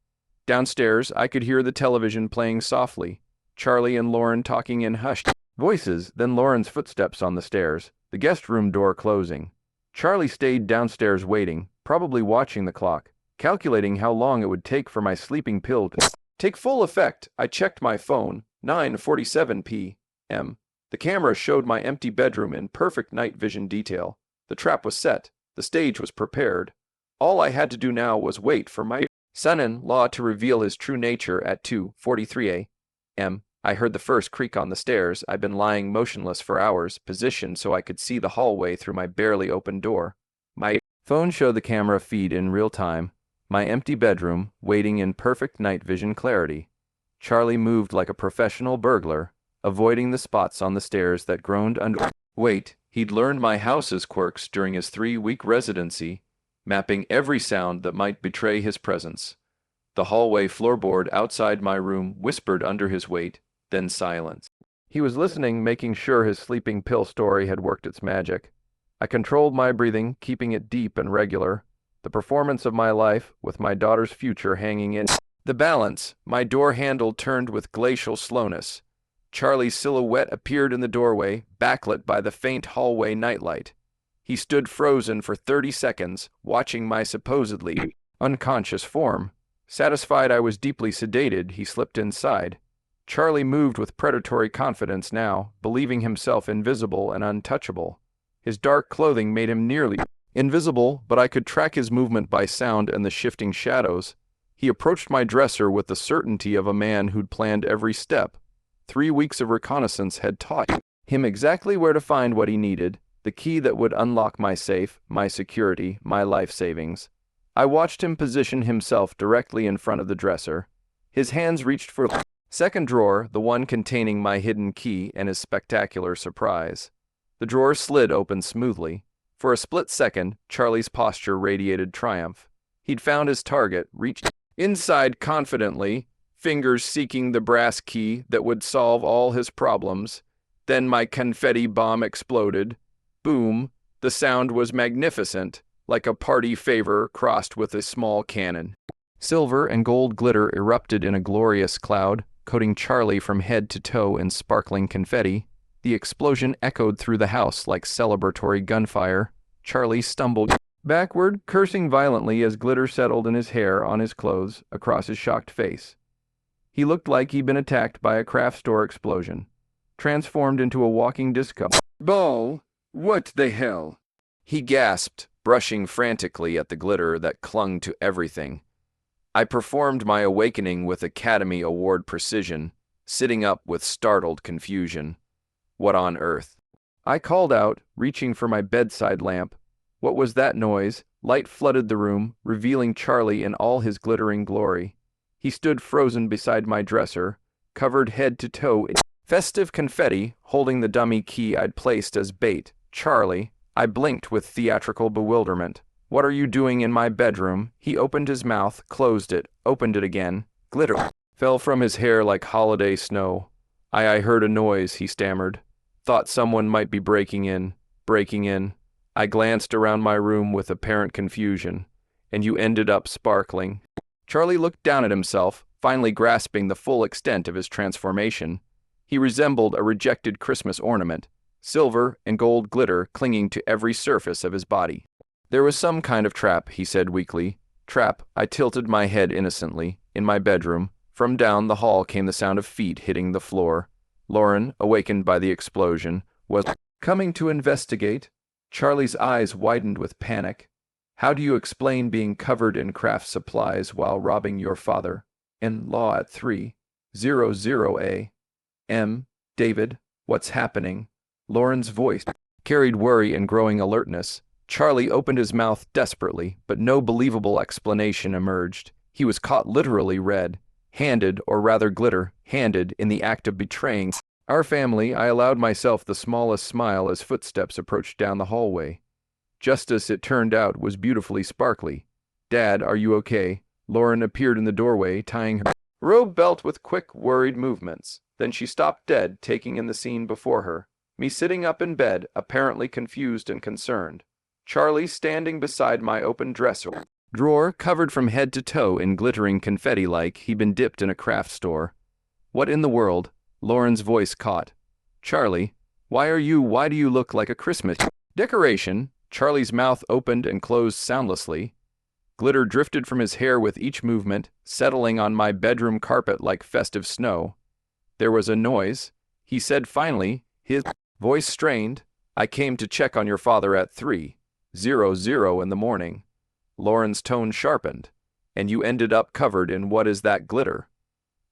Downstairs, I could hear the television playing softly, Charlie and Lauren talking in hushed voices, then Lauren's footsteps on the stairs, the guest room door closing. Charlie stayed downstairs waiting, probably watching the clock, calculating how long it would take for my sleeping pill to take full effect. I checked my phone, 9:47 p.m. The camera showed my empty bedroom in perfect night vision detail. The trap was set. The stage was prepared. All I had to do now was wait for my son-in-law to reveal his true nature at 2:43 a.m. I heard the first creak on the stairs. I'd been lying motionless for hours, positioned so I could see the hallway through my barely open door. My phone showed the camera feed in real time. My empty bedroom, waiting in perfect night vision clarity. Charlie moved like a professional burglar, avoiding the spots on the stairs that groaned under. Wait, he'd learned my house's quirks during his 3-week residency, mapping every sound that might betray his presence. The hallway floorboard outside my room whispered under his weight, then silence. He was listening, making sure his sleeping pill story had worked its magic. I controlled my breathing, keeping it deep and regular. The performance of my life, with my daughter's future hanging in the balance. My door handle turned with glacial slowness. Charlie's silhouette appeared in the doorway, backlit by the faint hallway nightlight. He stood frozen for 30 seconds, watching my supposedly unconscious form. Satisfied I was deeply sedated, he slipped inside. Charlie moved with predatory confidence now, believing himself invisible and untouchable. His dark clothing made him nearly invisible, but I could track his movement by sound and the shifting shadows. He approached my dresser with the certainty of a man who'd planned every step. 3 weeks of reconnaissance had taught him exactly where to find what he needed, the key that would unlock my safe, my security, my life savings. I watched him position himself directly in front of the dresser. His hands reached for the second drawer, the one containing my hidden key and his spectacular surprise. The drawer slid open smoothly. For a split second, Charlie's posture radiated triumph. He'd found his target, reached inside confidently, fingers seeking the brass key that would solve all his problems. Then my confetti bomb exploded. Boom. The sound was magnificent, like a party favor crossed with a small cannon. Silver and gold glitter erupted in a glorious cloud, coating Charlie from head to toe in sparkling confetti. The explosion echoed through the house like celebratory gunfire. Charlie stumbled backward, cursing violently as glitter settled in his hair, on his clothes, across his shocked face. He looked like he'd been attacked by a craft store explosion, transformed into a walking disco ball. What the hell? He gasped, brushing frantically at the glitter that clung to everything. I performed my awakening with Academy Award precision, sitting up with startled confusion. What on earth? I called out, reaching for my bedside lamp. What was that noise? Light flooded the room, revealing Charlie in all his glittering glory. He stood frozen beside my dresser, covered head to toe in festive confetti, holding the dummy key I'd placed as bait. Charlie, I blinked with theatrical bewilderment. What are you doing in my bedroom? He opened his mouth, closed it, opened it again. Glitter fell from his hair like holiday snow. I heard a noise, he stammered. Thought someone might be breaking in. I glanced around my room with apparent confusion. And you ended up sparkling. Charlie looked down at himself, finally grasping the full extent of his transformation. He resembled a rejected Christmas ornament, silver and gold glitter clinging to every surface of his body. There was some kind of trap, he said weakly. Trap, I tilted my head innocently. In my bedroom, from down the hall came the sound of feet hitting the floor. Lauren, awakened by the explosion, was coming to investigate. Charlie's eyes widened with panic. How do you explain being covered in craft supplies while robbing your father-in-law at 300 A.M.? David, what's happening? Lauren's voice carried worry and growing alertness. Charlie opened his mouth desperately, but no believable explanation emerged. He was caught literally red-handed, or rather glitter-handed, in the act of betraying our family. I allowed myself the smallest smile as footsteps approached down the hallway. Justice, it turned out, was beautifully sparkly. Dad, are you okay? Lauren appeared in the doorway, tying her robe belt with quick, worried movements. Then she stopped dead, taking in the scene before her. Me sitting up in bed, apparently confused and concerned. Charlie standing beside my open dresser drawer, covered from head to toe in glittering confetti like he'd been dipped in a craft store. What in the world? Lauren's voice caught. Charlie, why do you look like a Christmas decoration? Charlie's mouth opened and closed soundlessly. Glitter drifted from his hair with each movement, settling on my bedroom carpet like festive snow. There was a noise. He said finally, his voice strained, I came to check on your father at 300 in the morning. Lauren's tone sharpened. And you ended up covered in what is that glitter?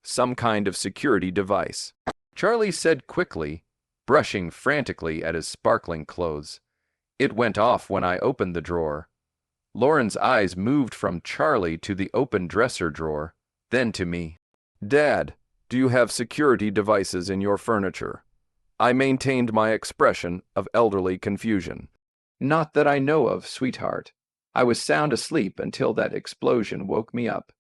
Some kind of security device. Charlie said quickly, brushing frantically at his sparkling clothes. It went off when I opened the drawer. Lauren's eyes moved from Charlie to the open dresser drawer, then to me. Dad, do you have security devices in your furniture? I maintained my expression of elderly confusion. Not that I know of, sweetheart. I was sound asleep until that explosion woke me up.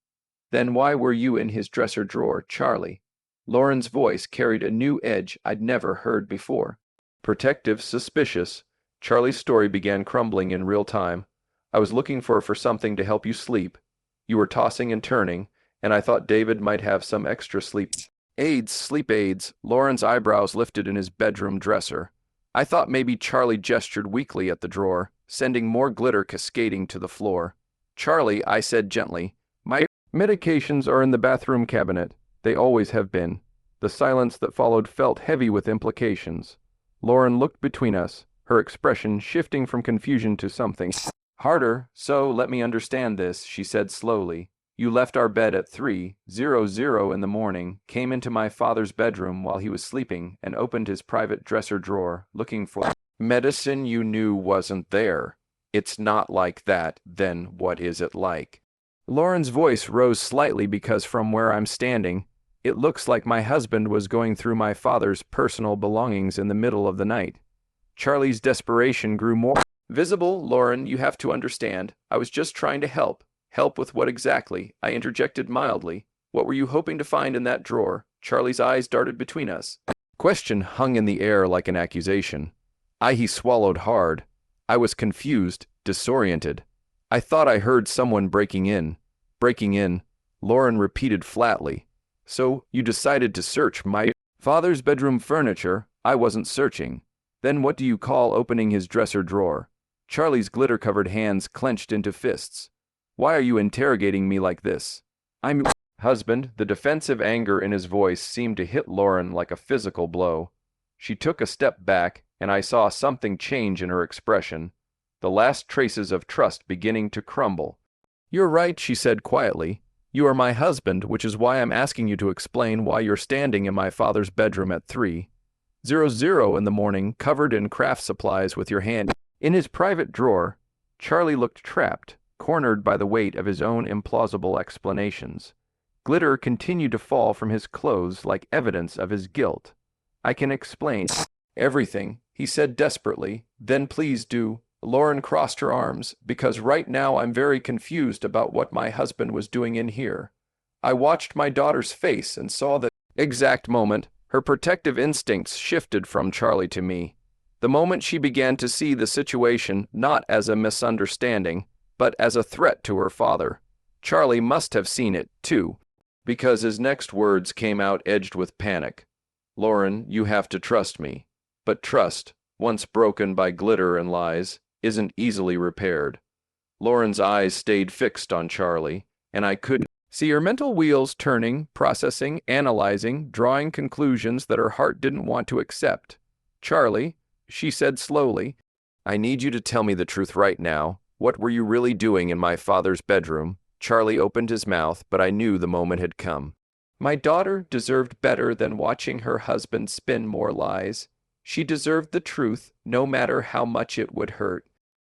Then why were you in his dresser drawer, Charlie? Lauren's voice carried a new edge I'd never heard before. Protective, suspicious. Charlie's story began crumbling in real time. I was looking for something to help you sleep. You were tossing and turning, and I thought David might have some extra sleep aids. Lauren's eyebrows lifted in his bedroom dresser. I thought maybe Charlie gestured weakly at the drawer, sending more glitter cascading to the floor. Charlie, I said gently, my medications are in the bathroom cabinet. They always have been. The silence that followed felt heavy with implications. Lauren looked between us, her expression shifting from confusion to something harder. So, let me understand this, she said slowly. You left our bed at 300 in the morning, came into my father's bedroom while he was sleeping, and opened his private dresser drawer, looking for medicine you knew wasn't there. It's not like that, then what is it like? Lauren's voice rose slightly because from where I'm standing, it looks like my husband was going through my father's personal belongings in the middle of the night. Charlie's desperation grew more Visible, Lauren, you have to understand. I was just trying to help. Help with what exactly? I interjected mildly. What were you hoping to find in that drawer? Charlie's eyes darted between us. Question hung in the air like an accusation. He swallowed hard. I was confused, disoriented. I thought I heard someone breaking in. Breaking in, Lauren repeated flatly. So, you decided to search my father's bedroom furniture? I wasn't searching. Then what do you call opening his dresser drawer? Charlie's glitter-covered hands clenched into fists. Why are you interrogating me like this? I'm husband. The defensive anger in his voice seemed to hit Lauren like a physical blow. She took a step back, and I saw something change in her expression, the last traces of trust beginning to crumble. You're right, she said quietly. You are my husband, which is why I'm asking you to explain why you're standing in my father's bedroom at 3:00 in the morning, covered in craft supplies with your hand in his private drawer. Charlie looked trapped, cornered by the weight of his own implausible explanations. Glitter continued to fall from his clothes like evidence of his guilt. I can explain everything, he said desperately. Then please do. Lauren crossed her arms, because right now I'm very confused about what my husband was doing in here. I watched my daughter's face and saw the exact moment her protective instincts shifted from Charlie to me. The moment she began to see the situation not as a misunderstanding, but as a threat to her father. Charlie must have seen it, too, because his next words came out edged with panic. Lauren, you have to trust me. But trust, once broken by glitter and lies, isn't easily repaired. Lauren's eyes stayed fixed on Charlie, and I could see her mental wheels turning, processing, analyzing, drawing conclusions that her heart didn't want to accept. Charlie, she said slowly, I need you to tell me the truth right now. What were you really doing in my father's bedroom? Charlie opened his mouth, but I knew the moment had come. My daughter deserved better than watching her husband spin more lies. She deserved the truth, no matter how much it would hurt.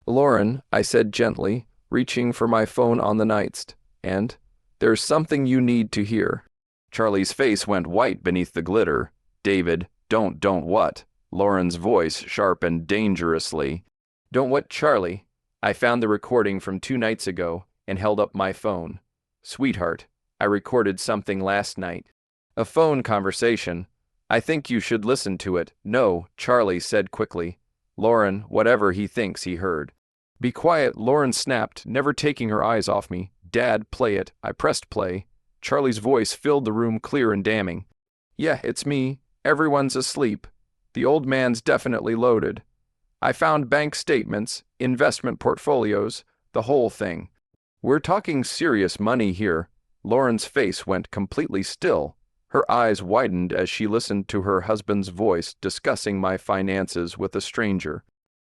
Lauren, I said gently, reaching for my phone on the nightstand, and there's something you need to hear. Charlie's face went white beneath the glitter. David, don't what? Lauren's voice sharpened dangerously. Don't what, Charlie? I found the recording from 2 nights ago and held up my phone. Sweetheart, I recorded something last night. A phone conversation. I think you should listen to it. No, Charlie said quickly. Lauren, whatever he thinks he heard. Be quiet, Lauren snapped, never taking her eyes off me. Dad, play it. I pressed play. Charlie's voice filled the room clear and damning. Yeah, it's me. Everyone's asleep. The old man's definitely loaded. I found bank statements, investment portfolios, the whole thing. We're talking serious money here. Lauren's face went completely still. Her eyes widened as she listened to her husband's voice discussing my finances with a stranger.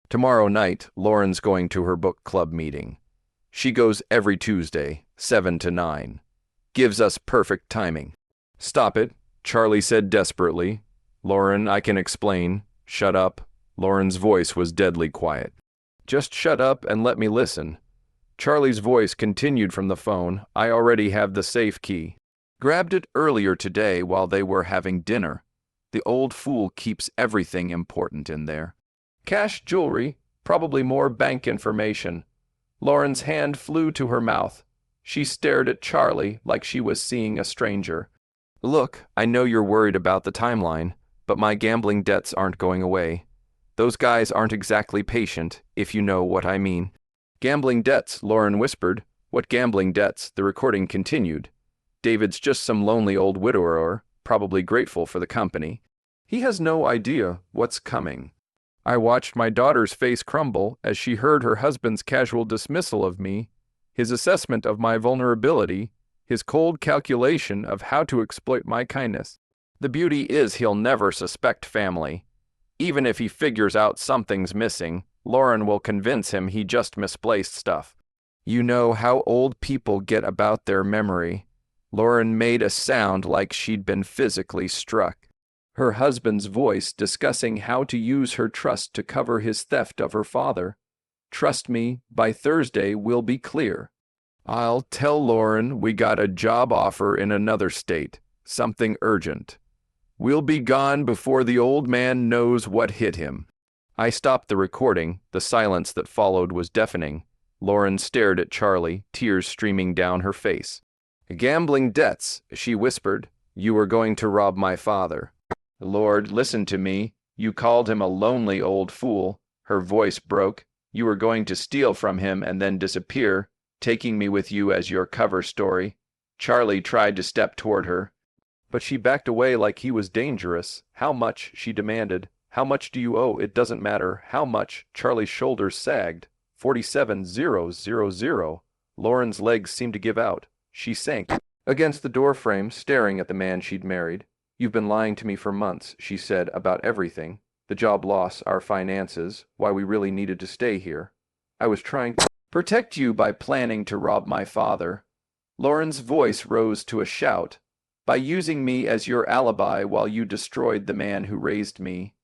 Tomorrow night, Lauren's going to her book club meeting. She goes every Tuesday, 7 to 9. Gives us perfect timing. Stop it, Charlie said desperately. Lauren, I can explain. Shut up. Lauren's voice was deadly quiet. Just shut up and let me listen. Charlie's voice continued from the phone. I already have the safe key. Grabbed it earlier today while they were having dinner. The old fool keeps everything important in there. Cash, jewelry, probably more bank information. Lauren's hand flew to her mouth. She stared at Charlie like she was seeing a stranger. Look, I know you're worried about the timeline, but my gambling debts aren't going away. Those guys aren't exactly patient, if you know what I mean. Gambling debts, Lauren whispered. What gambling debts? The recording continued. David's just some lonely old widower, probably grateful for the company. He has no idea what's coming. I watched my daughter's face crumble as she heard her husband's casual dismissal of me, his assessment of my vulnerability, his cold calculation of how to exploit my kindness. The beauty is he'll never suspect family. Even if he figures out something's missing, Lauren will convince him he just misplaced stuff. You know how old people get about their memory. Lauren made a sound like she'd been physically struck. Her husband's voice discussing how to use her trust to cover his theft of her father. Trust me, by Thursday we'll be clear. I'll tell Lauren we got a job offer in another state, something urgent. We'll be gone before the old man knows what hit him. I stopped the recording. The silence that followed was deafening. Lauren stared at Charlie, tears streaming down her face. Gambling debts, she whispered. You were going to rob my father. Lord, listen to me. You called him a lonely old fool. Her voice broke. You were going to steal from him and then disappear, taking me with you as your cover story. Charlie tried to step toward her, but she backed away like he was dangerous. How much? She demanded. How much do you owe? It doesn't matter. How much? Charlie's shoulders sagged. 47,000. Lauren's legs seemed to give out. She sank against the doorframe, staring at the man she'd married. You've been lying to me for months, she said, about everything. The job loss, our finances, why we really needed to stay here. I was trying to protect you by planning to rob my father. Lauren's voice rose to a shout. By using me as your alibi while you destroyed the man who raised me.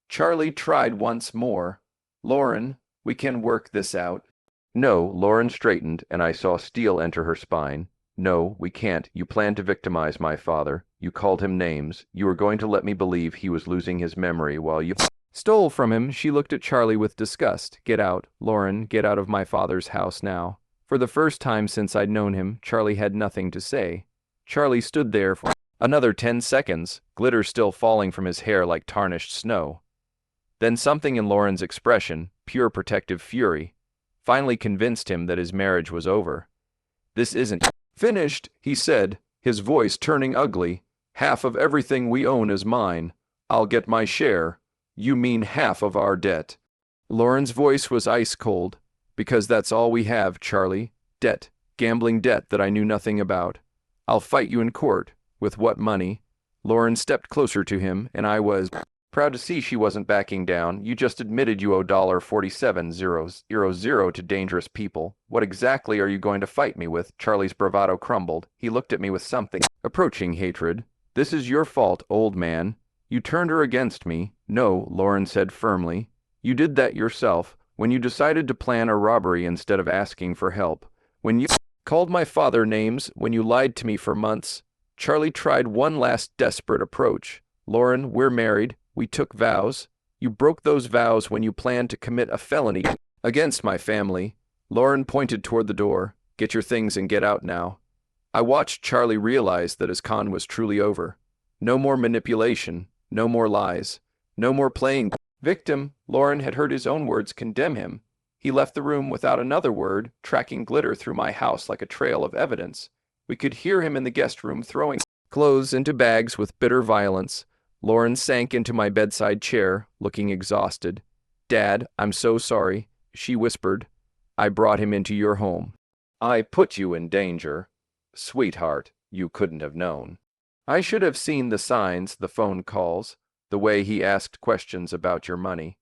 Charlie tried once more. Lauren, we can work this out. No, Lauren straightened, and I saw steel enter her spine. No, we can't. You planned to victimize my father. You called him names. You were going to let me believe he was losing his memory while you stole from him. She looked at Charlie with disgust. Get out, Lauren, get out of my father's house now. For the first time since I'd known him, Charlie had nothing to say. Charlie stood there for another 10 seconds, glitter still falling from his hair like tarnished snow. Then something in Lauren's expression, pure protective fury, finally convinced him that his marriage was over. This isn't finished, he said, his voice turning ugly. Half of everything we own is mine. I'll get my share. You mean half of our debt. Lauren's voice was ice cold. Because that's all we have, Charlie. Debt. Gambling debt that I knew nothing about. I'll fight you in court. With what money? Lauren stepped closer to him, and I was proud to see she wasn't backing down. You just admitted you owe $47,000 to dangerous people. What exactly are you going to fight me with? Charlie's bravado crumbled. He looked at me with something approaching hatred. This is your fault, old man. You turned her against me. No, Lauren said firmly. You did that yourself. When you decided to plan a robbery instead of asking for help. When you called my father names. When you lied to me for months. Charlie tried one last desperate approach. Lauren, we're married. We took vows. You broke those vows when you planned to commit a felony against my family. Lauren pointed toward the door. Get your things and get out now. I watched Charlie realize that his con was truly over. No more manipulation. No more lies. No more playing victim. Lauren had heard his own words condemn him. He left the room without another word, tracking glitter through my house like a trail of evidence. We could hear him in the guest room throwing clothes into bags with bitter violence. Lauren sank into my bedside chair, looking exhausted. Dad, I'm so sorry, she whispered. I brought him into your home. I put you in danger. Sweetheart, you couldn't have known. I should have seen the signs, the phone calls, the way he asked questions about your money.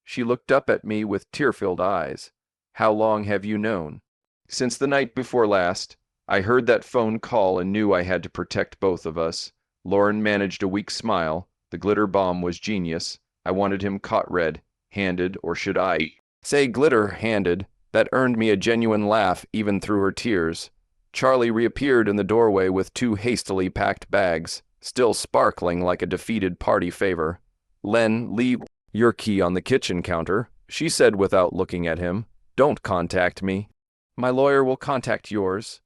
She looked up at me with tear-filled eyes. How long have you known? Since the night before last. I heard that phone call and knew I had to protect both of us. Lauren managed a weak smile. The glitter bomb was genius. I wanted him caught red-handed, or should I say glitter-handed? That earned me a genuine laugh even through her tears. Charlie reappeared in the doorway with 2 hastily packed bags, still sparkling like a defeated party favor. Len, leave your key on the kitchen counter, she said without looking at him. Don't contact me. My lawyer will contact yours.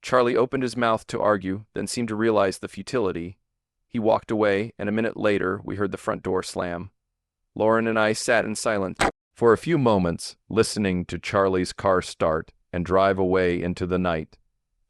Charlie opened his mouth to argue, then seemed to realize the futility. He walked away, and a minute later we heard the front door slam. Lauren and I sat in silence for a few moments, listening to Charlie's car start and drive away into the night.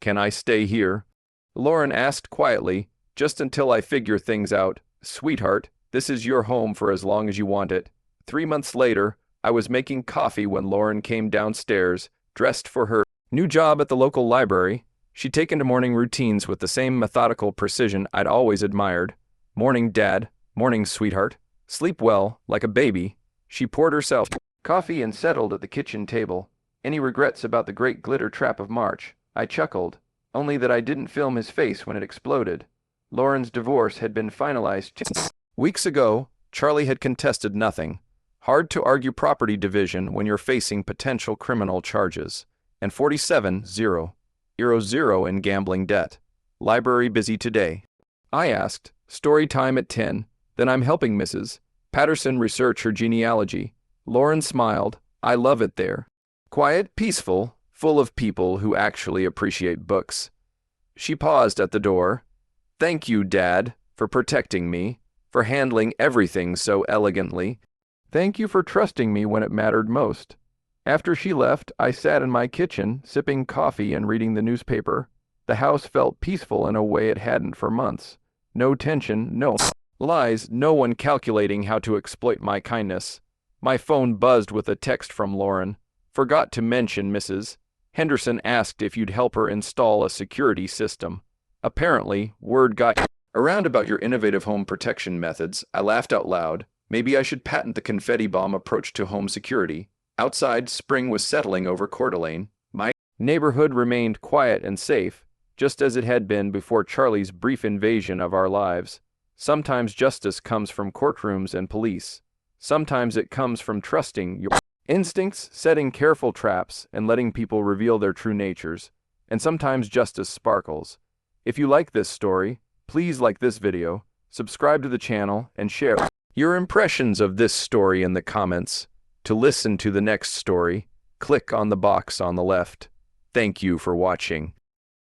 Can I stay here? Lauren asked quietly, just until I figure things out. Sweetheart, this is your home for as long as you want it. 3 months later, I was making coffee when Lauren came downstairs, dressed for her new job at the local library. She'd taken to morning routines with the same methodical precision I'd always admired. Morning, Dad. Morning, sweetheart. Sleep well, like a baby. She poured herself coffee and settled at the kitchen table. Any regrets about the great glitter trap of March? I chuckled, only that I didn't film his face when it exploded. Lauren's divorce had been finalized weeks ago. Charlie had contested nothing. Hard to argue property division when you're facing potential criminal charges. And 47,000 in gambling debt. Library busy today. I asked, story time at 10. Then I'm helping Mrs. Patterson research her genealogy. Lauren smiled. I love it there. Quiet, peaceful, full of people who actually appreciate books. She paused at the door. Thank you, Dad, for protecting me, for handling everything so elegantly. Thank you for trusting me when it mattered most. After she left, I sat in my kitchen, sipping coffee and reading the newspaper. The house felt peaceful in a way it hadn't for months. No tension, no lies, no one calculating how to exploit my kindness. My phone buzzed with a text from Lauren. Forgot to mention Mrs. Henderson asked if you'd help her install a security system. Apparently, word got around about your innovative home protection methods. I laughed out loud. Maybe I should patent the confetti bomb approach to home security. Outside, spring was settling over Coeur d'Alene. My neighborhood remained quiet and safe, just as it had been before Charlie's brief invasion of our lives. Sometimes justice comes from courtrooms and police. Sometimes it comes from trusting your instincts, setting careful traps, and letting people reveal their true natures. And sometimes justice sparkles. If you like this story, please like this video, subscribe to the channel, and share your impressions of this story in the comments. To listen to the next story, click on the box on the left. Thank you for watching.